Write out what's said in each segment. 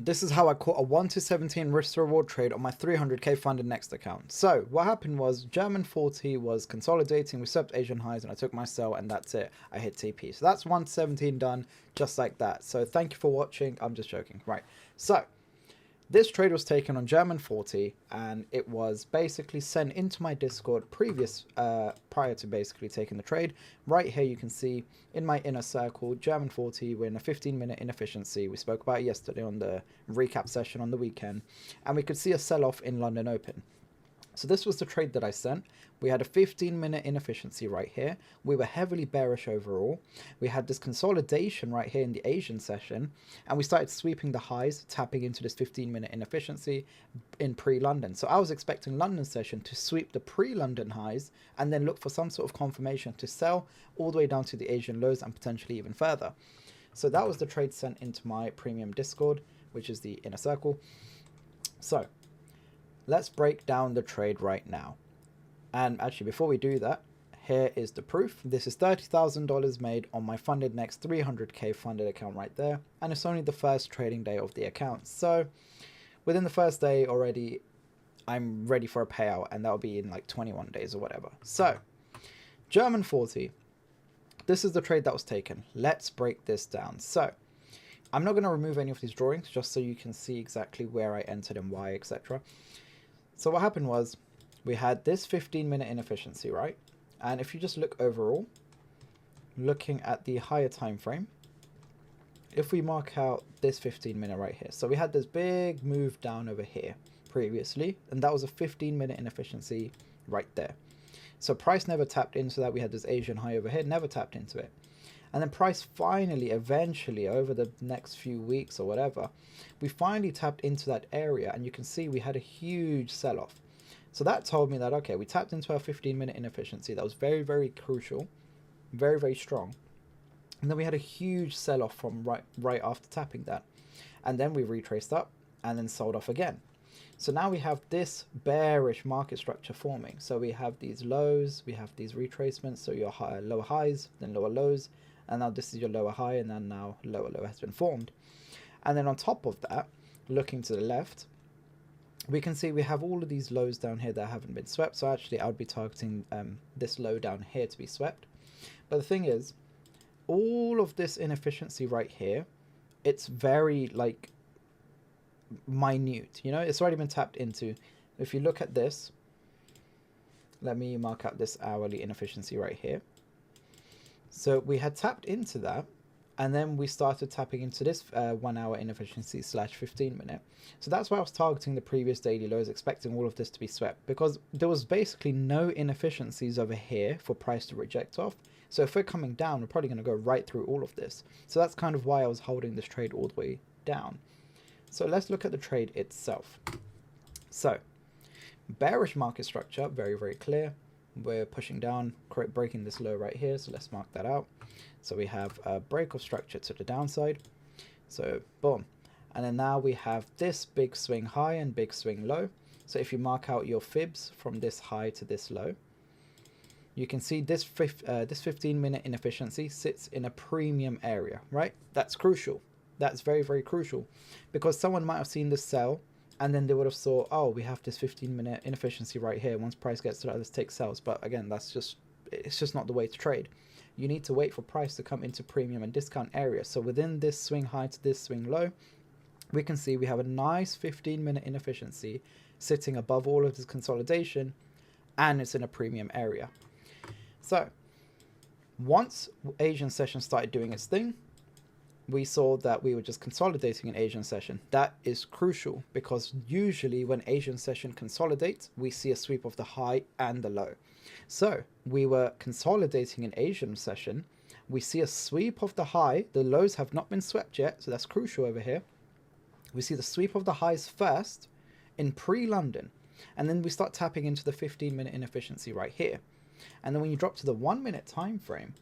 this is how I caught a 1 to 17 risk reward trade on my 300k FundedNext account. So what happened was German 40 was consolidating, we swept Asian highs, and I took my sell, and that's it. I hit TP. So that's 1 to 17 done just like that. So thank you for watching. I'm just joking. Right. So this trade was taken on German 40, and it was basically sent into my Discord prior to basically taking the trade. Right here you can see in my inner circle, German 40, we're in a 15-minute inefficiency. We spoke about it yesterday on the recap session on the weekend, and we could see a sell-off in London Open. So this was the trade that I sent. We had a 15-minute inefficiency right here. We were heavily bearish overall. We had this consolidation right here in the Asian session, and we started sweeping the highs, tapping into this 15-minute inefficiency in pre-London. So I was expecting London session to sweep the pre-London highs and then look for some sort of confirmation to sell all the way down to the Asian lows and potentially even further. So that was the trade sent into my premium Discord, which is the inner circle. So let's break down the trade right now. And actually, before we do that, here is the proof. This is $30,000 made on my FundedNext 300k funded account right there. And it's only the first trading day of the account. So within the first day already, I'm ready for a payout, and that'll be in like 21 days or whatever. So German 40, this is the trade that was taken. Let's break this down. So I'm not going to remove any of these drawings just so you can see exactly where I entered and why, etc. So what happened was we had this 15-minute inefficiency, right? And if you just look overall, looking at the higher time frame, if we mark out this 15-minute right here, so we had this big move down over here previously, and that was a 15-minute inefficiency right there. So price never tapped into that. We had this Asian high over here, never tapped into it. And then price finally, eventually, over the next few weeks or whatever, we finally tapped into that area, and you can see we had a huge sell-off. So that told me that, okay, we tapped into our 15-minute inefficiency. That was very, very crucial, very, very strong. And then we had a huge sell-off from right after tapping that. And then we retraced up and then sold off again. So now we have this bearish market structure forming. So we have these lows, we have these retracements, so your lower highs, then lower lows, and now this is your lower high, and then now lower low has been formed. And then on top of that, looking to the left, we can see we have all of these lows down here that haven't been swept. So actually I would be targeting this low down here to be swept. But the thing is, all of this inefficiency right here, it's very like minute, you know, it's already been tapped into. If you look at this, let me mark out this hourly inefficiency right here. So we had tapped into that, and then we started tapping into this 1 hour inefficiency / 15-minute. So that's why I was targeting the previous daily lows, expecting all of this to be swept, because there was basically no inefficiencies over here for price to reject off. So if we're coming down, we're probably going to go right through all of this. So that's kind of why I was holding this trade all the way down. So let's look at the trade itself. So bearish market structure, very, very clear. We're pushing down, breaking this low right here, so let's mark that out. So we have a break of structure to the downside, so boom. And then now we have this big swing high and big swing low. So if you mark out your fibs from this high to this low, you can see this 15-minute inefficiency sits in a premium area, right? That's crucial. That's very, very crucial, because someone might have seen this sell, and then they would have thought, oh, we have this 15-minute inefficiency right here. Once price gets to that, let's take sells. But again, it's just not the way to trade. You need to wait for price to come into premium and discount area. So within this swing high to this swing low, we can see we have a nice 15-minute inefficiency sitting above all of this consolidation, and it's in a premium area. So once Asian session started doing its thing, we saw that we were just consolidating an Asian session. That is crucial, because usually when Asian session consolidates, we see a sweep of the high and the low. So we were consolidating an Asian session. We see a sweep of the high. The lows have not been swept yet, so that's crucial over here. We see the sweep of the highs first in pre-London, and then we start tapping into the 15-minute inefficiency right here. And then when you drop to the 1-minute time frame,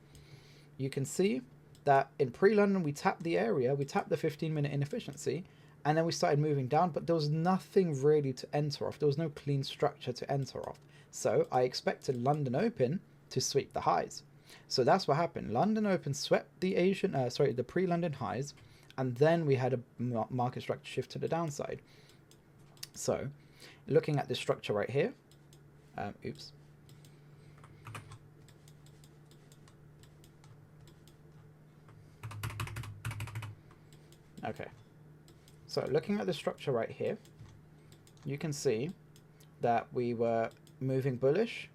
you can see that in pre-London we tapped the area, we tapped the 15-minute inefficiency, and then we started moving down, but there was nothing really to enter off. There was no clean structure to enter off. So I expected London Open to sweep the highs. So that's what happened. London Open swept the the pre-London highs, and then we had a market structure shift to the downside. So looking at this structure right here, okay, so looking at the structure right here, you can see that we were moving bullish,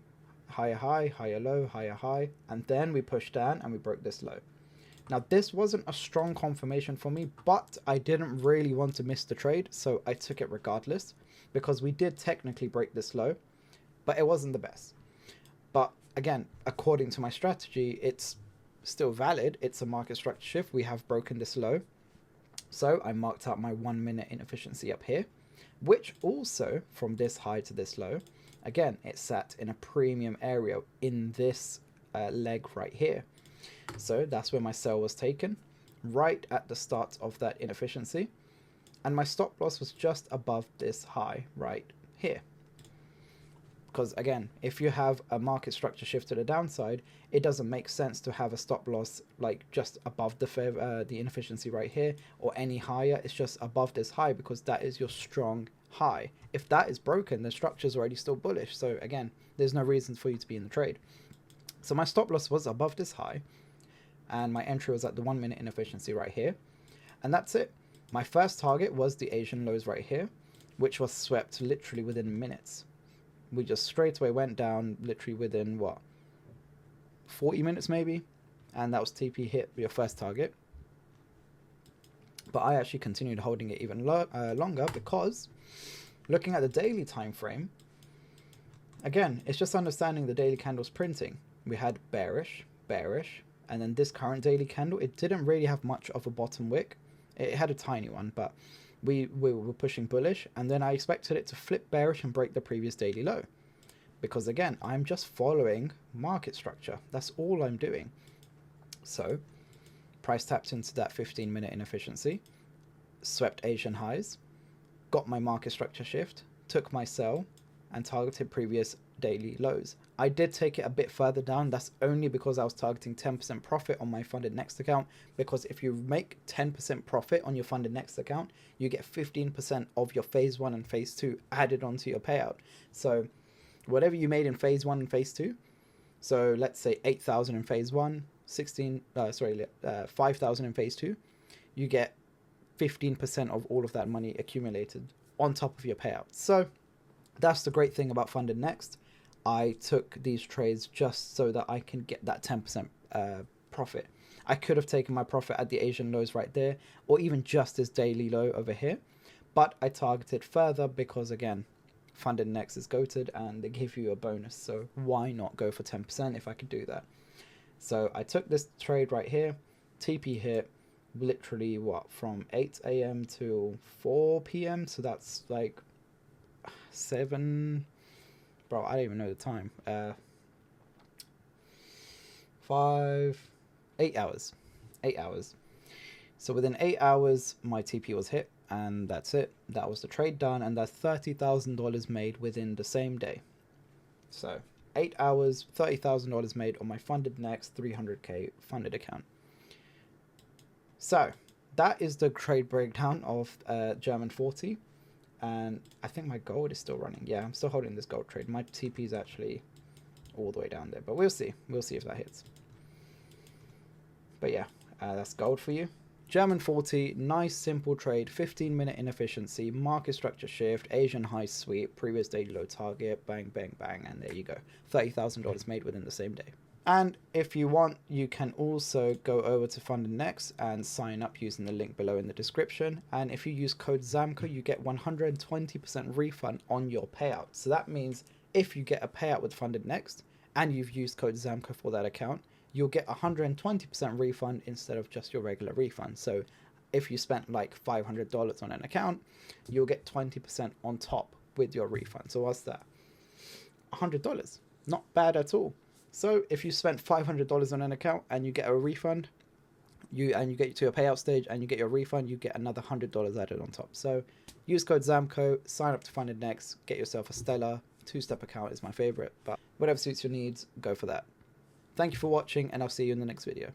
higher high, higher low, higher high, and then we pushed down and we broke this low. Now this wasn't a strong confirmation for me, but I didn't really want to miss the trade, so I took it regardless, because we did technically break this low, but it wasn't the best. But again, according to my strategy, it's still valid. It's a market structure shift. We have broken this low. So I marked out my 1 minute inefficiency up here, which also from this high to this low, again, it sat in a premium area in this leg right here. So that's where my sell was taken, right at the start of that inefficiency. And my stop loss was just above this high right here. Because again, if you have a market structure shift to the downside, it doesn't make sense to have a stop loss like just above the inefficiency right here or any higher. It's just above this high because that is your strong high. If that is broken, the structure is already still bullish. So again, there's no reason for you to be in the trade. So my stop loss was above this high, and my entry was at the 1 minute inefficiency right here. And that's it. My first target was the Asian lows right here, which was swept literally within minutes. We just straight away went down literally within, what, 40 minutes maybe? And that was TP hit your first target. But I actually continued holding it even longer because looking at the daily time frame, again, it's just understanding the daily candles printing. We had bearish, bearish, and then this current daily candle, it didn't really have much of a bottom wick. It had a tiny one, but we were pushing bullish, and then I expected it to flip bearish and break the previous daily low. Because again, I'm just following market structure. That's all I'm doing. So price tapped into that 15-minute inefficiency, swept Asian highs, got my market structure shift, took my sell, and targeted previous daily lows. I did take it a bit further down. That's only because I was targeting 10% profit on my FundedNext account, because if you make 10% profit on your FundedNext account, you get 15% of your phase 1 and phase 2 added onto your payout. So whatever you made in phase 1 and phase 2, so let's say 8,000 in phase 1, 5,000 in phase 2, you get 15% of all of that money accumulated on top of your payout. So that's the great thing about FundedNext. I took these trades just so that I can get that 10% profit. I could have taken my profit at the Asian lows right there, or even just this daily low over here, but I targeted further because again, FundedNext is goated and they give you a bonus, so why not go for 10% if I could do that? So I took this trade right here, TP hit, literally what, from 8 a.m. to 4 p.m, so that's like 7, bro, I don't even know the time, 8 hours. So within 8 hours my TP was hit, and that's it. That was the trade done, and that's $30,000 made within the same day. So 8 hours, $30,000 made on my FundedNext 300k funded account. So that is the trade breakdown of German 40. And I think my gold is still running. Yeah, I'm still holding this gold trade. My TP is actually all the way down there, but we'll see. We'll see if that hits. But yeah, that's gold for you. German 40, nice simple trade, 15-minute inefficiency, market structure shift, Asian high sweep, previous daily low target, bang, bang, bang, and there you go. $30,000 made within the same day. And if you want, you can also go over to FundedNext and sign up using the link below in the description. And if you use code ZAMCO, you get 120% refund on your payout. So that means if you get a payout with FundedNext and you've used code ZAMCO for that account, you'll get 120% refund instead of just your regular refund. So if you spent like $500 on an account, you'll get 20% on top with your refund. So what's that? $100. Not bad at all. So if you spent $500 on an account and you get a refund, you get to a payout stage and you get your refund, you get another $100 added on top. So use code ZAMCO, sign up to FundedNext, get yourself a stellar 2-step account is my favorite, but whatever suits your needs, go for that. Thank you for watching, and I'll see you in the next video.